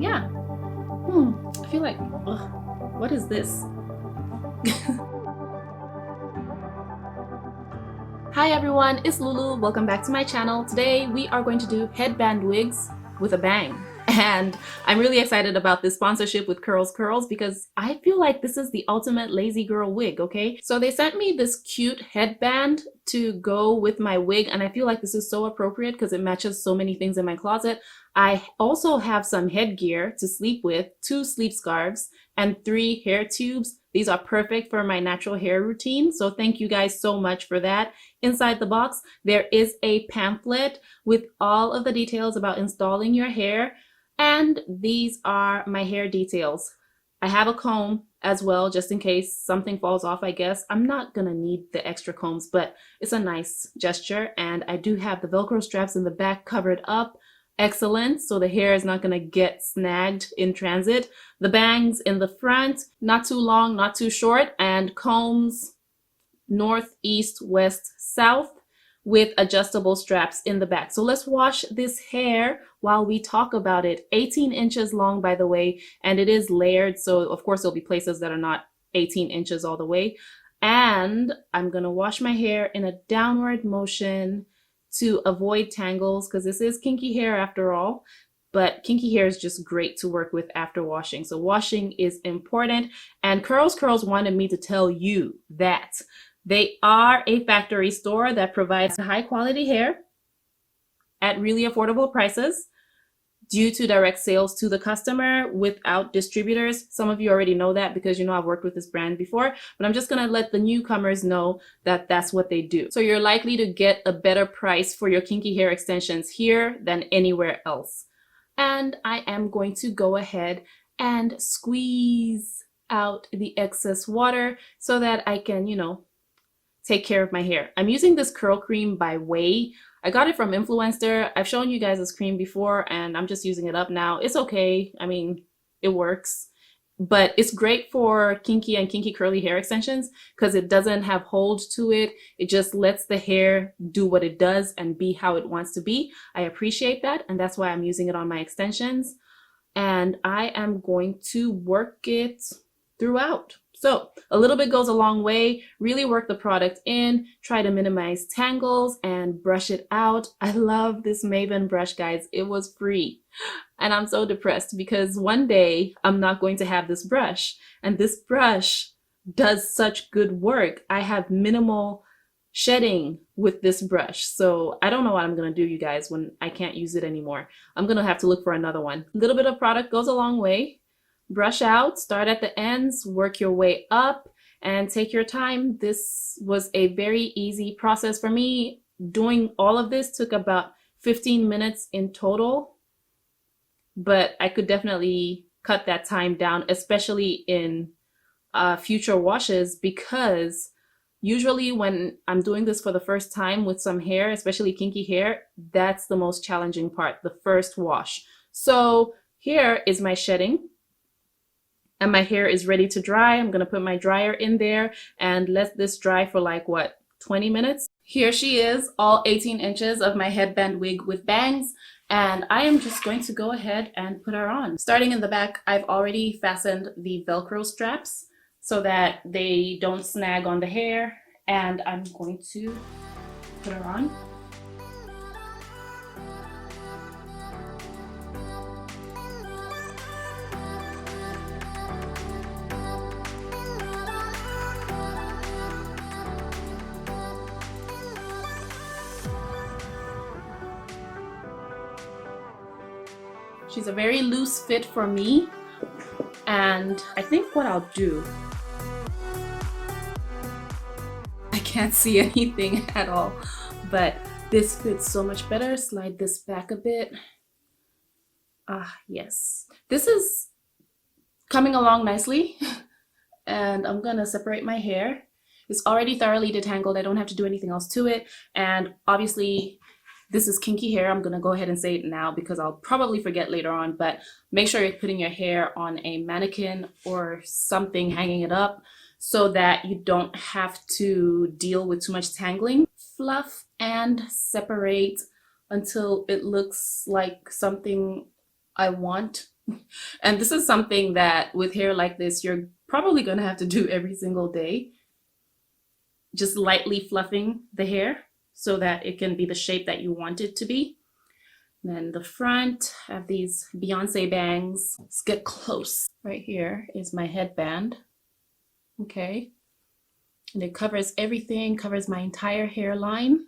yeah. I feel like, ugh, what is this? Hi everyone, it's Lulu. Welcome back to my channel. Today we are going to do headband wigs with a bang. And I'm really excited about this sponsorship with CurlsCurls because I feel like this is the ultimate lazy girl wig, okay? So they sent me this cute headband to go with my wig, and I feel like this is so appropriate because it matches so many things in my closet. I also have some headgear to sleep with, 2 sleep scarves, and 3 hair tubes. These are perfect for my natural hair routine, so thank you guys so much for that. Inside the box, there is a pamphlet with all of the details about installing your hair, and these are my hair details. I have a comb as well, just in case something falls off, I guess. I'm not gonna need the extra combs, but it's a nice gesture, and I do have the Velcro straps in the back covered up. Excellent, so the hair is not gonna get snagged in transit. The bangs in the front, not too long, not too short, and combs north, east, west, south with adjustable straps in the back. So let's wash this hair while we talk about it. 18 inches long, by the way, and it is layered. So of course there'll be places that are not 18 inches all the way. And I'm gonna wash my hair in a downward motion to avoid tangles because this is kinky hair after all. But kinky hair is just great to work with after washing. So washing is important. And CurlsCurls wanted me to tell you that they are a factory store that provides high quality hair at really affordable prices due to direct sales to the customer without distributors. Some of you already know that because you know I've worked with this brand before, but I'm just gonna let the newcomers know that that's what they do. So you're likely to get a better price for your kinky hair extensions here than anywhere else. And I am going to go ahead and squeeze out the excess water so that I can, you know, take care of my hair. I'm using this curl cream by Way. I got it from Influencer. I've shown you guys this cream before and I'm just using it up now. It's okay. I mean, it works. But it's great for kinky and kinky curly hair extensions because it doesn't have hold to it. It just lets the hair do what it does and be how it wants to be. I appreciate that, and that's why I'm using it on my extensions. And I am going to work it throughout. So a little bit goes a long way. Really work the product in, try to minimize tangles and brush it out. I love this Maven brush, guys. It was free. And I'm so depressed because one day I'm not going to have this brush. And this brush does such good work. I have minimal shedding with this brush. So I don't know what I'm gonna do, you guys, when I can't use it anymore. I'm gonna have to look for another one. A little bit of product goes a long way. Brush out, start at the ends, work your way up, and take your time. This was a very easy process for me. Doing all of this took about 15 minutes in total, but I could definitely cut that time down, especially in future washes, because usually when I'm doing this for the first time with some hair, especially kinky hair, that's the most challenging part, the first wash. So here is my shedding. And my hair is ready to dry. I'm gonna put my dryer in there and let this dry for like, what, 20 minutes? Here she is, all 18 inches of my headband wig with bangs. And I am just going to go ahead and put her on. Starting in the back, I've already fastened the Velcro straps so that they don't snag on the hair. And I'm going to put her on. She's a very loose fit for me, and I think what I'll do, I can't see anything at all, but this fits so much better. Slide this back a bit. Ah, yes. This is coming along nicely, and I'm gonna separate my hair. It's already thoroughly detangled. I don't have to do anything else to it, and obviously this is kinky hair. I'm gonna go ahead and say it now because I'll probably forget later on, but make sure you're putting your hair on a mannequin or something, hanging it up so that you don't have to deal with too much tangling. Fluff and separate until it looks like something I want And this is something that with hair like this, you're probably gonna have to do every single day. Just lightly fluffing the hair so that it can be the shape that you want it to be. Then the front, I have these Beyonce bangs. Let's get close. Right here is my headband. Okay. And it covers everything, covers my entire hairline.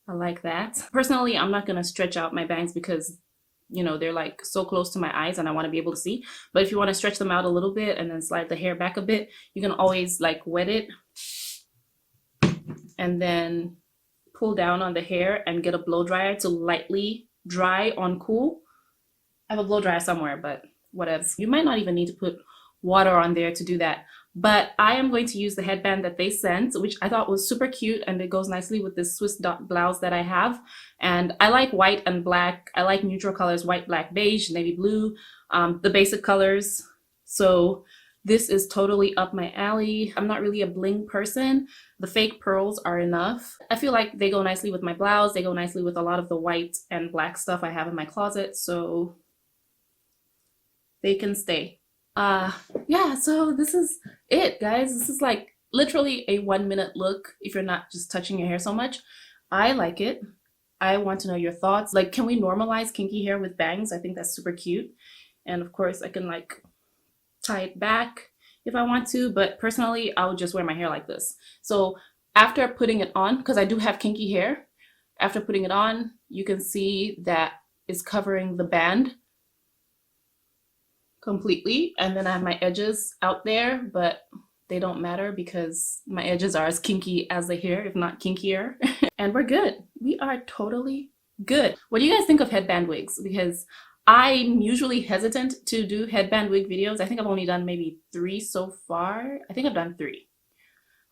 I like that. Personally, I'm not gonna stretch out my bangs because, you know, they're like so close to my eyes and I want to be able to see. But if you want to stretch them out a little bit and then slide the hair back a bit, you can always like wet it and then pull down on the hair and get a blow dryer to lightly dry on cool. I have a blow dryer somewhere, but whatever. You might not even need to put water on there to do that. But I am going to use the headband that they sent, which I thought was super cute, and it goes nicely with this Swiss dot blouse that I have. And I like white and black. I like neutral colors, white, black, beige, navy blue, the basic colors. So this is totally up my alley. I'm not really a bling person. The fake pearls are enough. I feel like they go nicely with my blouse. They go nicely with a lot of the white and black stuff I have in my closet. So they can stay. Yeah, so this is it, guys. This is like literally a 1-minute look if you're not just touching your hair so much. I like it. I want to know your thoughts. Like, can we normalize kinky hair with bangs? I think that's super cute. And of course I can like tie it back if I want to, but personally I would just wear my hair like this. So after putting it on, because I do have kinky hair, after putting it on, you can see that it's covering the band completely, and then I have my edges out there, but they don't matter because my edges are as kinky as the hair, if not kinkier. And we're good. We are totally good. What do you guys think of headband wigs? Because I'm usually hesitant to do headband wig videos. I think I've only done maybe 3 so far. I think I've done 3.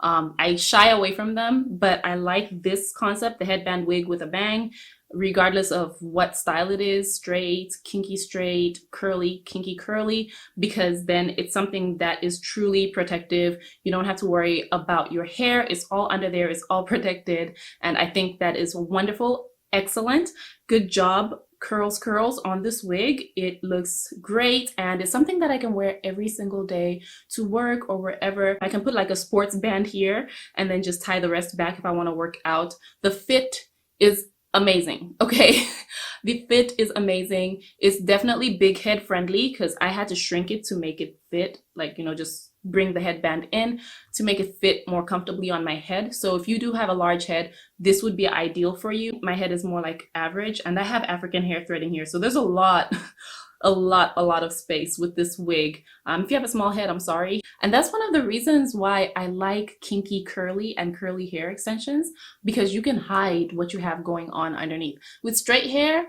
I shy away from them, but I like this concept, the headband wig with a bang, regardless of what style it is, straight, kinky straight, curly, kinky curly, because then it's something that is truly protective. You don't have to worry about your hair. It's all under there. It's all protected. And I think that is wonderful. Excellent. Good job, CurlsCurls, on this wig. It looks great, and it's something that I can wear every single day to work or wherever. I can put like a sports band here and then just tie the rest back if I want to work out. The fit is amazing. Okay. The fit is amazing. It's definitely big head friendly because I had to shrink it to make it fit, like, you know, just bring the headband in to make it fit more comfortably on my head. So if you do have a large head, this would be ideal for you. My head is more like average, and I have African hair threading here, so there's a lot of space with this wig. If you have a small head, I'm sorry. And that's one of the reasons why I like kinky curly and curly hair extensions, because you can hide what you have going on underneath. With straight hair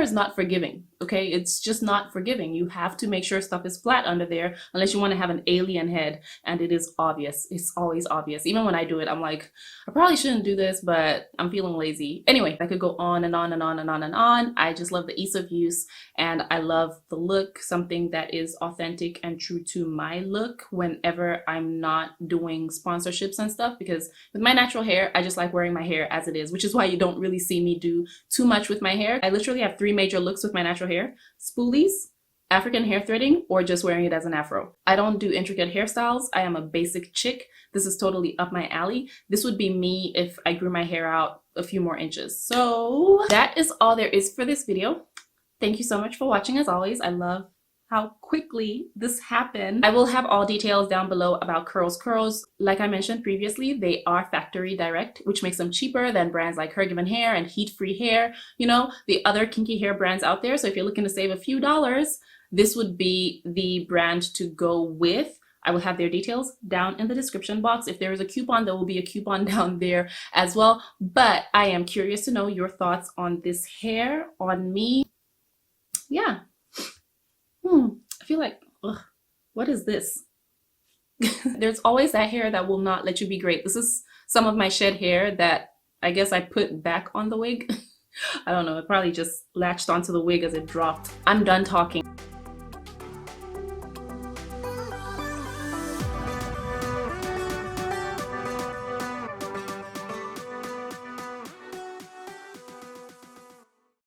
is not forgiving. Okay, it's just not forgiving. You have to make sure stuff is flat under there unless you want to have an alien head, and it is obvious. It's always obvious. Even when I do it, I'm like, I probably shouldn't do this, but I'm feeling lazy. Anyway, I could go on and on and on and on and on. I just love the ease of use, and I love the look, something that is authentic and true to my look whenever I'm not doing sponsorships and stuff, because with my natural hair, I just like wearing my hair as it is, which is why you don't really see me do too much with my hair. I literally have 3 major looks with my natural hair: spoolies, African hair threading, or just wearing it as an afro. I don't do intricate hairstyles. I am a basic chick. This is totally up my alley. This would be me if I grew my hair out a few more inches. So that is all there is for this video. Thank you so much for watching. As always, I love how quickly this happened. I will have all details down below about CurlsCurls. Like I mentioned previously, they are factory direct, which makes them cheaper than brands like Her Given Hair and Heat Free Hair, you know, the other kinky hair brands out there. So if you're looking to save a few dollars, this would be the brand to go with. I will have their details down in the description box. If there is a coupon, there will be a coupon down there as well. But I am curious to know your thoughts on this hair on me. Yeah. I feel like, ugh, what is this? There's always that hair that will not let you be great. This is some of my shed hair that I guess I put back on the wig. I don't know, it probably just latched onto the wig as it dropped. I'm done talking.